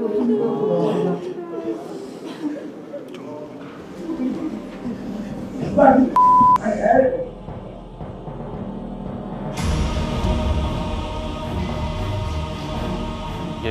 이게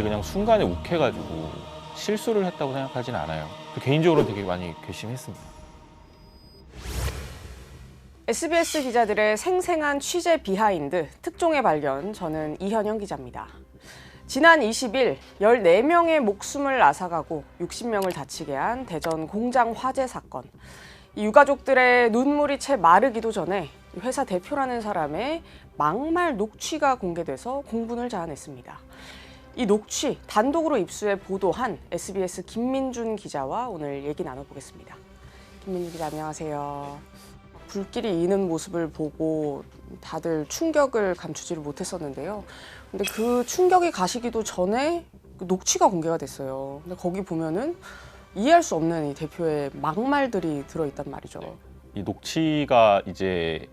그냥 순간에 욱해가지고 실수를 했다고 생각하진 않아요. 개인적으로 되게 많이 괘씸했습니다. SBS 기자들의 생생한 취재 비하인드 특종의 발견, 저는 이현영 기자입니다. 지난 20일 14명의 목숨을 앗아가고 60명을 다치게 한 대전 공장 화재 사건. 이 유가족들의 눈물이 채 마르기도 전에 회사 대표라는 사람의 막말 녹취가 공개돼서 공분을 자아냈습니다. 이 녹취 단독으로 입수해 보도한 SBS 김민준 기자와 오늘 얘기 나눠보겠습니다. 김민준 기자, 안녕하세요. 불길이 이는 모습을 보고 다들 충격을 감추지를 못했었는데요. 근데 그 충격이 가시기도 전에 그 녹취가 공개가 됐어요. 근데 거기 보면은 이해할 수 없는 이 대표의 막말들이 들어있단 말이죠. 이 녹취가 이제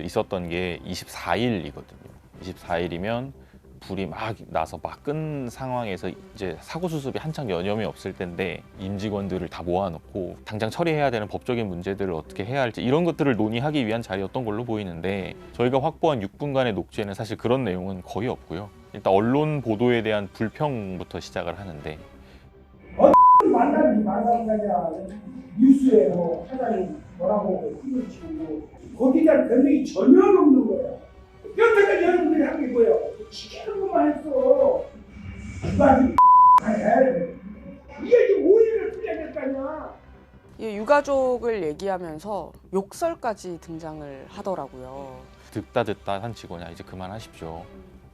있었던 게 24일이거든요. 24일이면 불이 막 나서 막 끈 상황에서 이제 사고 수습이 한창 여념이 없을 텐데 임직원들을 다 모아놓고 당장 처리해야 되는 법적인 문제들을 어떻게 해야 할지 이런 것들을 논의하기 위한 자리였던 걸로 보이는데, 저희가 확보한 6분간의 녹취에는 사실 그런 내용은 거의 없고요. 일단 언론 보도에 대한 불평부터 시작을 하는데, 만나지 말라니까 뉴스에 뭐 사장님 뭐라고 힘을 치고 거기에 대한 변명이 전혀 없는 거야. 여태까지 여러분들이 한 게 뭐예요? 시키는 것만 했어. 이게 지금 오해를 풀려야 될 거 아니야. 이 유가족을 얘기하면서 욕설까지 등장을 하더라고요. 듣다 한 직원이 이제 그만하십시오.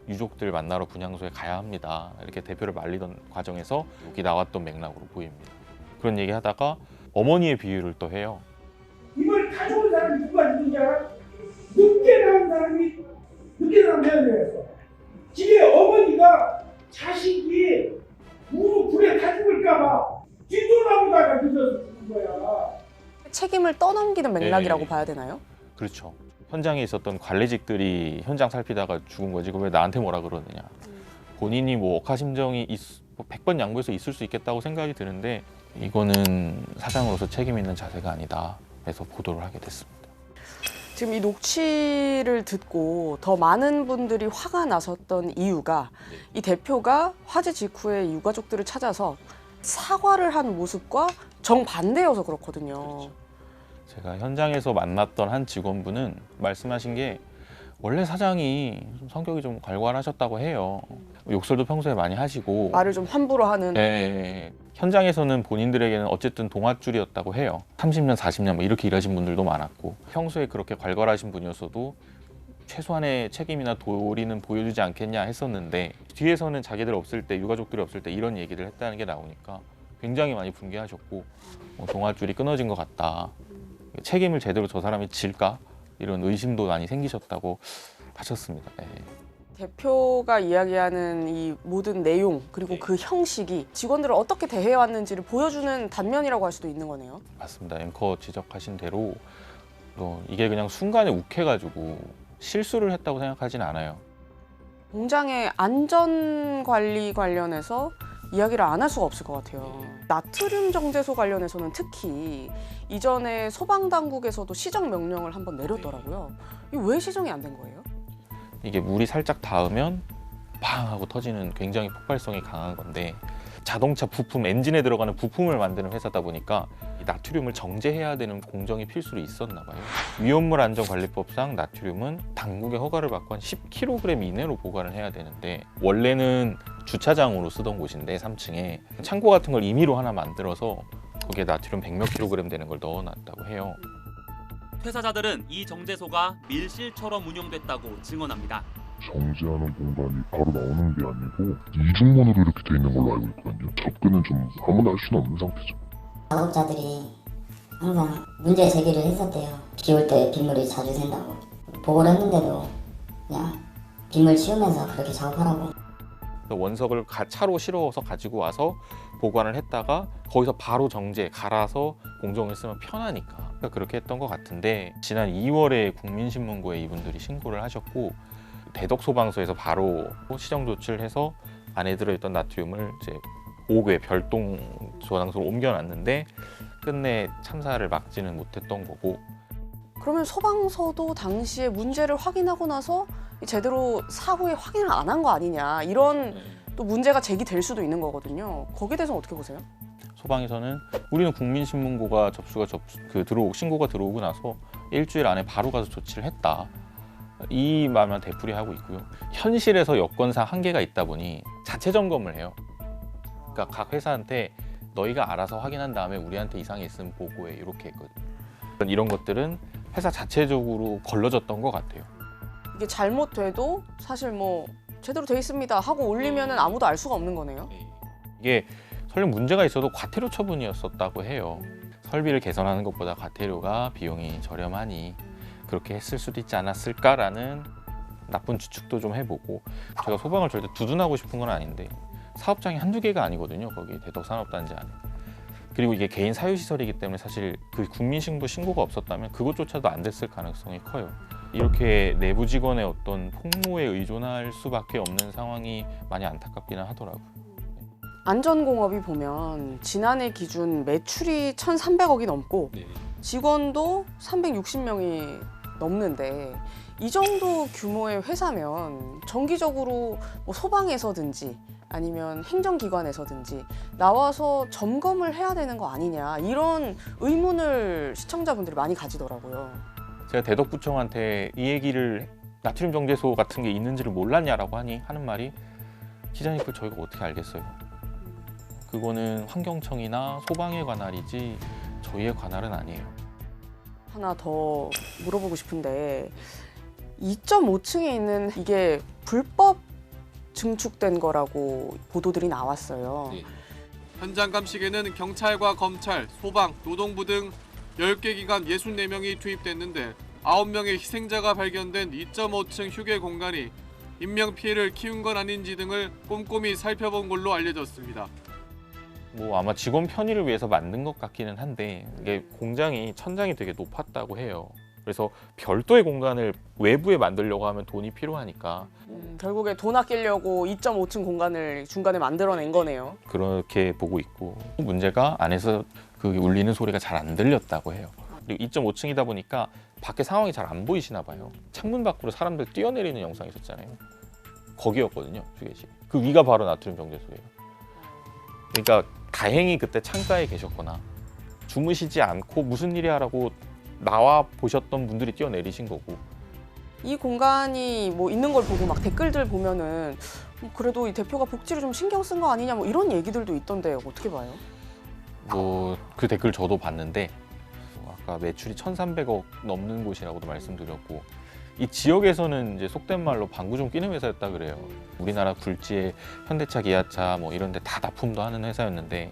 유족들 만나러 분향소에 가야 합니다. 이렇게 대표를 말리던 과정에서 여기 나왔던 맥락으로 보입니다. 그런 얘기 하다가 어머니의 비유를 또 해요. 이걸 가져온 사람이 누가 누군지 알아? 늦게 나온 사람이 늦게 나온 며느리였어. 집에 어머니가 자식이 무릎 불에 다 죽을까봐 뒤돌아보다가 늦어서 죽은 거야. 책임을 떠넘기는 맥락이라고 네. 봐야 되나요? 그렇죠. 현장에 있었던 관리직들이 현장 살피다가 죽은 거지, 그걸 왜 나한테 뭐라 그러느냐. 본인이 뭐 억하심정이 100번 양보해서 있을 수 있겠다고 생각이 드는데, 이거는 사장으로서 책임 있는 자세가 아니다 해서 보도를 하게 됐습니다. 지금 이 녹취를 듣고 더 많은 분들이 화가 나섰던 이유가 이 대표가 화재 직후에 유가족들을 찾아서 사과를 한 모습과 정반대여서 그렇거든요. 그렇죠. 제가 현장에서 만났던 한 직원분은 말씀하신 게, 원래 사장이 성격이 좀 괄괄하셨다고 해요. 욕설도 평소에 많이 하시고 말을 좀 함부로 하는. 네. 현장에서는 본인들에게는 어쨌든 동아줄이었다고 해요. 30년, 40년 뭐 이렇게 일하신 분들도 많았고, 평소에 그렇게 괄괄하신 분이었어도 최소한의 책임이나 도리는 보여주지 않겠냐 했었는데, 뒤에서는 자기들 없을 때, 유가족들이 없을 때 이런 얘기를 했다는 게 나오니까 굉장히 많이 분개하셨고, 동아줄이 끊어진 것 같다. 책임을 제대로 저 사람이 질까? 이런 의심도 많이 생기셨다고 하셨습니다. 네. 대표가 이야기하는 이 모든 내용 그리고 그 형식이 직원들을 어떻게 대해왔는지를 보여주는 단면이라고 할 수도 있는 거네요. 맞습니다. 앵커 지적하신 대로 이게 그냥 순간에 욱해가지고 실수를 했다고 생각하진 않아요. 공장의 안전관리 관련해서 이야기를 안 할 수가 없을 것 같아요. 나트륨 정제소 관련해서는 특히 이전에 소방당국에서도 시정 명령을 한번 내렸더라고요. 이게 왜 시정이 안 된 거예요? 이게 물이 살짝 닿으면 팡 하고 터지는 굉장히 폭발성이 강한 건데, 자동차 부품, 엔진에 들어가는 부품을 만드는 회사다 보니까 이 나트륨을 정제해야 되는 공정이 필수로 있었나 봐요. 위험물안전관리법상 나트륨은 당국의 허가를 받고 한 10kg 이내로 보관을 해야 되는데, 원래는 주차장으로 쓰던 곳인데 3층에 창고 같은 걸 임의로 하나 만들어서 거기에 나트륨 100몇 킬로그램 되는 걸 넣어놨다고 해요. 퇴사자들은 이 정제소가 밀실처럼 운영됐다고 증언합니다. 정지하는 공간이 바로 나오는 게 아니고 이중문으로 이렇게 돼 있는 걸로 알고 있거든요. 접근은 좀 아무나 할 수는 없는 상태죠. 작업자들이 항상 문제 제기를 했었대요. 비 올 때 빗물이 자주 샌다고. 보고를 했는데도 그냥 빗물 치우면서 그렇게 작업하라고. 원석을 차로 실어서 가지고 와서 보관을 했다가 거기서 바로 정제, 갈아서 공정을 쓰면 편하니까 그렇게 했던 것 같은데, 지난 2월에 국민신문고에 이분들이 신고를 하셨고, 대덕소방서에서 바로 시정 조치를 해서 안에 들어있던 나트륨을 이제 5개 별동 저장소로 옮겨놨는데 끝내 참사를 막지는 못했던 거고. 그러면 소방서도 당시에 문제를 확인하고 나서 제대로 사후에 확인을 안 한 거 아니냐 이런 또 문제가 제기될 수도 있는 거거든요. 거기에 대해서는 어떻게 보세요? 소방에서는 우리는 국민신문고가 신고가 들어오고 나서 일주일 안에 바로 가서 조치를 했다. 이 말만 되풀이하고 있고요. 현실에서 여건상 한계가 있다 보니 자체 점검을 해요. 그러니까 각 회사한테 너희가 알아서 확인한 다음에 우리한테 이상이 있으면 보고해 이렇게 했거든요. 이런 것들은 회사 자체적으로 걸러졌던 것 같아요. 이게 잘못돼도 사실 뭐 제대로 돼 있습니다 하고 올리면은 아무도 알 수가 없는 거네요. 이게 설령 문제가 있어도 과태료 처분이었었다고 해요. 설비를 개선하는 것보다 과태료가 비용이 저렴하니 그렇게 했을 수도 있지 않았을까라는 나쁜 추측도 좀 해보고, 제가 소방을 절대 두둔하고 싶은 건 아닌데 사업장이 한두 개가 아니거든요. 거기 대덕산업단지 안에. 그리고 이게 개인 사유시설이기 때문에 사실 그 국민신고 신고가 없었다면 그것조차도 안 됐을 가능성이 커요. 이렇게 내부 직원의 어떤 폭로에 의존할 수밖에 없는 상황이 많이 안타깝기는 하더라고요. 안전공업이 보면 지난해 기준 매출이 1,300억이 넘고 직원도 360명이 넘는데 이 정도 규모의 회사면 정기적으로 뭐 소방에서든지 아니면 행정기관에서든지 나와서 점검을 해야 되는 거 아니냐 이런 의문을 시청자분들이 많이 가지더라고요. 제가 대덕구청한테 이 얘기를 나트륨 정제소 같은 게 있는지를 몰랐냐라고 하는 말이, 기자님 그걸 저희가 어떻게 알겠어요? 그거는 환경청이나 소방에 관할 일이지 저희의 관할은 아니에요. 하나 더 물어보고 싶은데 2.5층에 있는 이게 불법 증축된 거라고 보도들이 나왔어요. 현장 감식에는 경찰과 검찰, 소방, 노동부 등 10개 기관 64명이 투입됐는데 9명의 희생자가 발견된 2.5층 휴게 공간이 인명피해를 키운 건 아닌지 등을 꼼꼼히 살펴본 걸로 알려졌습니다. 뭐 아마 직원 편의를 위해서 만든 것 같기는 한데 이게 공장이 천장이 되게 높았다고 해요. 그래서 별도의 공간을 외부에 만들려고 하면 돈이 필요하니까 결국에 돈 아끼려고 2.5층 공간을 중간에 만들어낸 거네요. 그렇게 보고 있고, 문제가 안에서 그 울리는 소리가 잘 안 들렸다고 해요. 그리고 2.5층이다 보니까 밖에 상황이 잘 안 보이시나 봐요. 창문 밖으로 사람들 뛰어내리는 영상이 있었잖아요. 거기였거든요, 휴게실. 그 위가 바로 나트륨 정제소예요. 그러니까 다행히 그때 창가에 계셨거나 주무시지 않고 무슨 일이야라고 나와 보셨던 분들이 뛰어내리신 거고. 이 공간이 뭐 있는 걸 보고 막 댓글들 보면은 그래도 이 대표가 복지를 좀 신경 쓴 거 아니냐 뭐 이런 얘기들도 있던데 어떻게 봐요? 뭐 그 댓글 저도 봤는데 아까 매출이 1,300억 넘는 곳이라고도 말씀드렸고, 이 지역에서는 이제 속된 말로 방구 좀 끼는 회사였다 그래요. 우리나라 굴지에 현대차, 기아차 뭐 이런 데 다 납품도 하는 회사였는데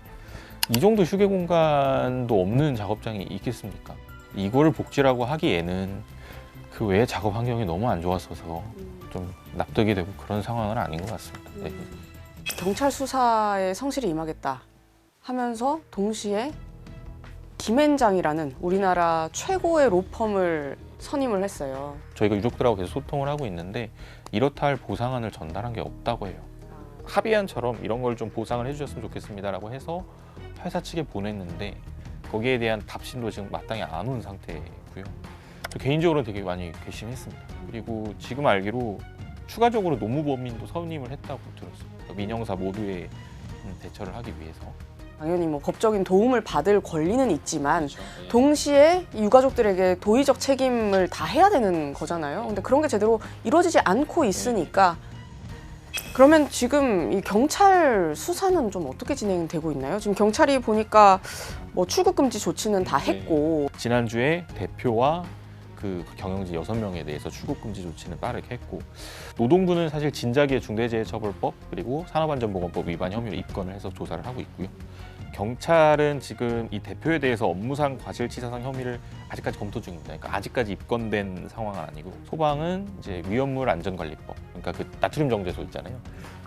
이 정도 휴게 공간도 없는 작업장이 있겠습니까? 이거를 복지라고 하기에는 그 외에 작업 환경이 너무 안 좋았어서 좀 납득이 되고 그런 상황은 아닌 것 같습니다. 네. 경찰 수사에 성실히 임하겠다 하면서 동시에 김앤장이라는 우리나라 최고의 로펌을 선임을 했어요. 저희가 유족들하고 계속 소통을 하고 있는데 이렇다 할 보상안을 전달한 게 없다고 해요. 합의안처럼 이런 걸 좀 보상을 해주셨으면 좋겠습니다라고 해서 회사 측에 보냈는데 거기에 대한 답신도 지금 마땅히 안 온 상태고요. 개인적으로 되게 많이 괘씸했습니다. 그리고 지금 알기로 추가적으로 노무법인도 선임을 했다고 들었어요. 민영사 모두의 대처를 하기 위해서. 당연히 뭐 법적인 도움을 받을 권리는 있지만 동시에 이 유가족들에게 도의적 책임을 다 해야 되는 거잖아요. 근데 그런 게 제대로 이루어지지 않고 있으니까. 그러면 지금 이 경찰 수사는 좀 어떻게 진행되고 있나요? 지금 경찰이 보니까 뭐 출국 금지 조치는 다 했고 지난주에 대표와 그 경영진 6명에 대해서 출국 금지 조치는 빠르게 했고, 노동부는 사실 진작에 중대재해처벌법 그리고 산업안전보건법 위반 혐의로 입건을 해서 조사를 하고 있고요. 경찰은 지금 이 대표에 대해서 업무상 과실치사상 혐의를 아직까지 검토 중입니다. 그러니까 아직까지 입건된 상황은 아니고, 소방은 이제 위험물 안전관리법, 그러니까 그 나트륨 정제소 있잖아요.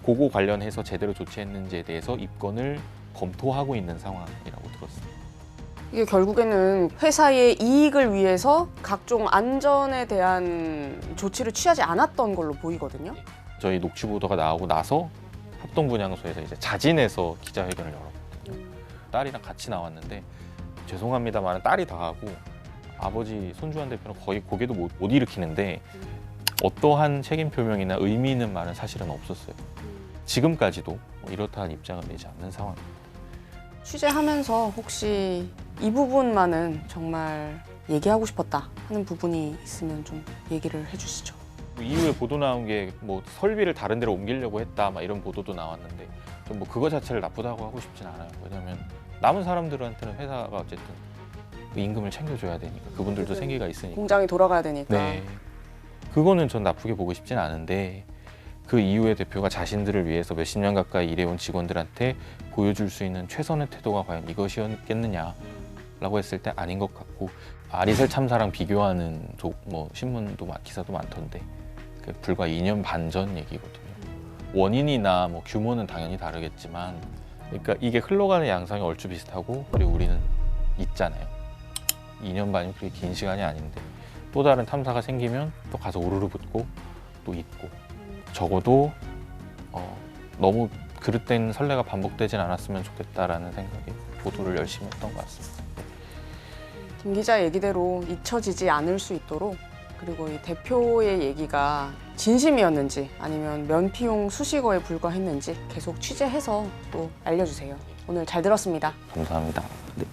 그거 관련해서 제대로 조치했는지에 대해서 입건을 검토하고 있는 상황이라고 들었습니다. 이게 결국에는 회사의 이익을 위해서 각종 안전에 대한 조치를 취하지 않았던 걸로 보이거든요. 저희 녹취 보도가 나오고 나서 협동분향소에서 이제 자진해서 기자회견을 열었거든요. 딸이랑 같이 나왔는데 죄송합니다만 딸이 다 하고 아버지 손주환 대표는 거의 고개도 못 일으키는데 어떠한 책임 표명이나 의미 있는 말은 사실은 없었어요. 지금까지도 뭐 이렇다는 입장을 내지 않는 상황입니다. 취재하면서 혹시 이 부분만은 정말 얘기하고 싶었다 하는 부분이 있으면 좀 얘기를 해주시죠. 이후에 보도 나온 게 뭐 설비를 다른 데로 옮기려고 했다 막 이런 보도도 나왔는데 좀 뭐 그거 자체를 나쁘다고 하고 싶진 않아요. 왜냐하면 남은 사람들한테는 회사가 어쨌든 임금을 챙겨줘야 되니까 그분들도 생계가 있으니까. 공장이 돌아가야 되니까. 네. 그거는 전 나쁘게 보고 싶진 않은데 그 이후에 대표가 자신들을 위해서 몇십 년 가까이 일해온 직원들한테 보여줄 수 있는 최선의 태도가 과연 이것이었겠느냐라고 했을 때 아닌 것 같고 아리셀 참사랑 비교하는 뭐 신문도 기사도 많던데 불과 2년 반 전 얘기거든요. 원인이나 뭐 규모는 당연히 다르겠지만 그러니까 이게 흘러가는 양상이 얼추 비슷하고 그리고 우리는 있잖아요. 2년 반이 그렇게 긴 시간이 아닌데 또 다른 탐사가 생기면 또 가서 우르르 붙고 또 잊고 적어도 너무 그릇된 선례가 반복되진 않았으면 좋겠다라는 생각에 보도를 열심히 했던 것 같습니다. 김 기자 얘기대로 잊혀지지 않을 수 있도록 그리고 이 대표의 얘기가 진심이었는지 아니면 면피용 수식어에 불과했는지 계속 취재해서 또 알려주세요. 오늘 잘 들었습니다. 감사합니다. 네.